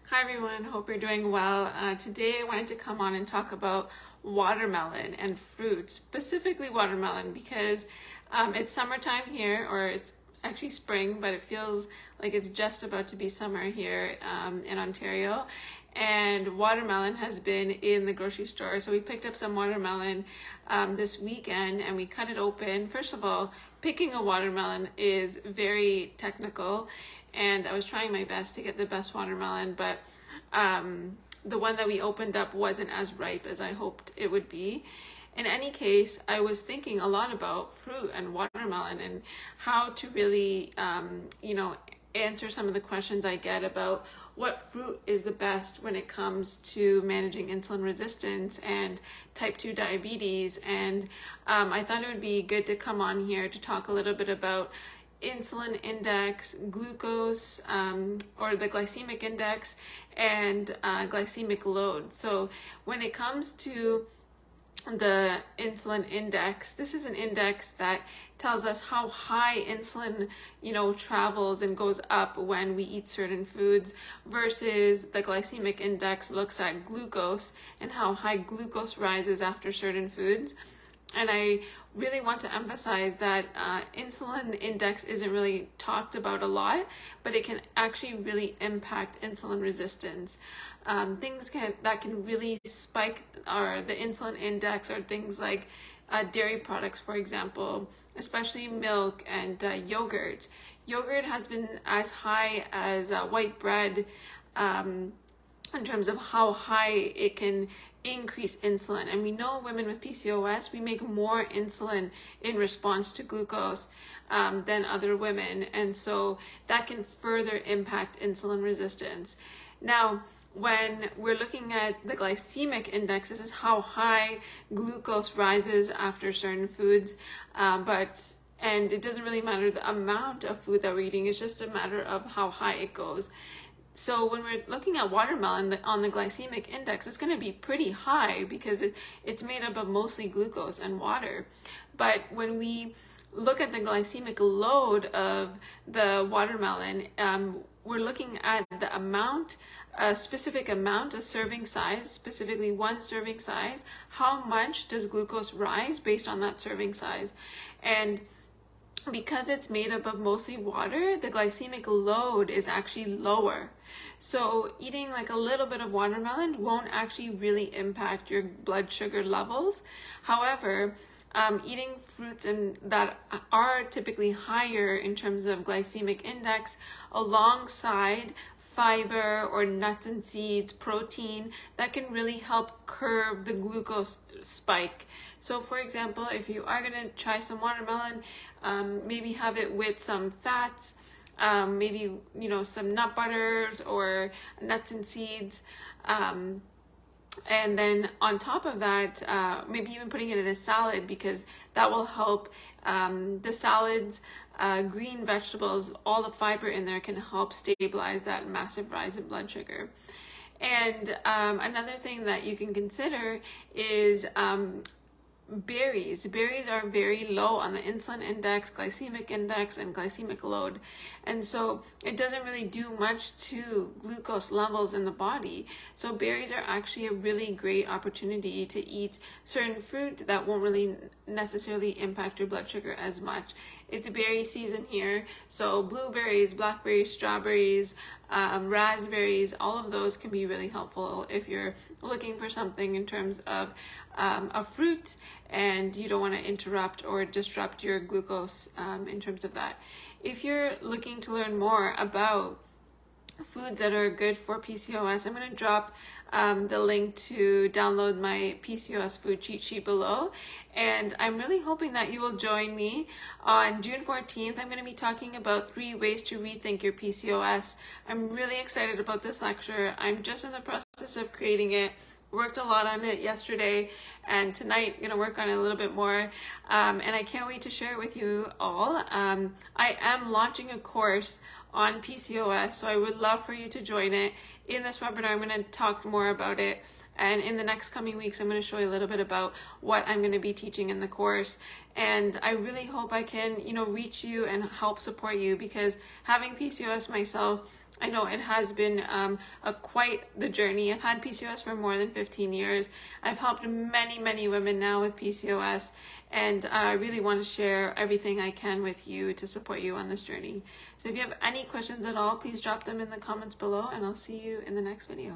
Hi everyone, hope you're doing well. Today I wanted to come on and talk about watermelon and fruit, specifically watermelon, because it's summertime here, or it's actually spring, but it feels like it's just about to be summer here in Ontario. And watermelon has been in the grocery store. So we picked up some watermelon this weekend and we cut it open. First of all, picking a watermelon is very technical, and I was trying my best to get the best watermelon, but the one that we opened up wasn't as ripe as I hoped it would be. In any case, I was thinking a lot about fruit and watermelon and how to really, answer some of the questions I get about what fruit is the best when it comes to managing insulin resistance and type 2 diabetes. And I thought it would be good to come on here to talk a little bit about insulin index, glucose, or the glycemic index, and glycemic load. So when it comes to the insulin index, this is an index that tells us how high insulin, travels and goes up when we eat certain foods, versus the glycemic index looks at glucose and how high glucose rises after certain foods. And I really want to emphasize that insulin index isn't really talked about a lot, but it can actually really impact insulin resistance. Things that can really spike the insulin index are things like dairy products, for example, especially milk and yogurt. Yogurt has been as high as white bread in terms of how high it can increase insulin. And we know women with PCOS, we make more insulin in response to glucose than other women. And so that can further impact insulin resistance. Now, when we're looking at the glycemic index, this is how high glucose rises after certain foods, and it doesn't really matter the amount of food that we're eating, it's just a matter of how high it goes. So when we're looking at watermelon on the glycemic index, it's going to be pretty high because it's made up of mostly glucose and water. But when we look at the glycemic load of the watermelon, we're looking at the amount, a specific amount, a serving size, specifically one serving size. How much does glucose rise based on that serving size? And because it's made up of mostly water, the glycemic load is actually lower. So eating like a little bit of watermelon won't actually really impact your blood sugar levels. However, eating fruits that are typically higher in terms of glycemic index alongside fiber or nuts and seeds, protein, that can really help curb the glucose spike. So for example, if you are going to try some watermelon, maybe have it with some fats, maybe some nut butters or nuts and seeds, and then on top of that, maybe even putting it in a salad, because that will help the salads, green vegetables, all the fiber in there can help stabilize that massive rise in blood sugar. And another thing that you can consider is berries. Berries are very low on the insulin index, glycemic index, and glycemic load. And so it doesn't really do much to glucose levels in the body. So berries are actually a really great opportunity to eat certain fruit that won't really necessarily impact your blood sugar as much. It's berry season here, so blueberries, blackberries, strawberries, raspberries, all of those can be really helpful if you're looking for something in terms of a fruit and you don't want to interrupt or disrupt your glucose in terms of that. If you're looking to learn more about foods that are good for PCOS, I'm going to drop the link to download my PCOS food cheat sheet below. And I'm really hoping that you will join me on June 14th. I'm going to be talking about 3 ways to rethink your PCOS. I'm really excited about this lecture. I'm just in the process of creating it. Worked a lot on it yesterday, and tonight I'm going to work on it a little bit more, and I can't wait to share it with you all. I am launching a course on PCOS, so I would love for you to join it. In this webinar, I'm going to talk more about it, and in the next coming weeks, I'm going to show you a little bit about what I'm going to be teaching in the course. And I really hope I can, reach you and help support you, because having PCOS myself, I know it has been quite the journey. I've had PCOS for more than 15 years. I've helped many women now with PCOS, and I really want to share everything I can with you to support you on this journey. So if you have any questions at all, please drop them in the comments below, and I'll see you in the next video.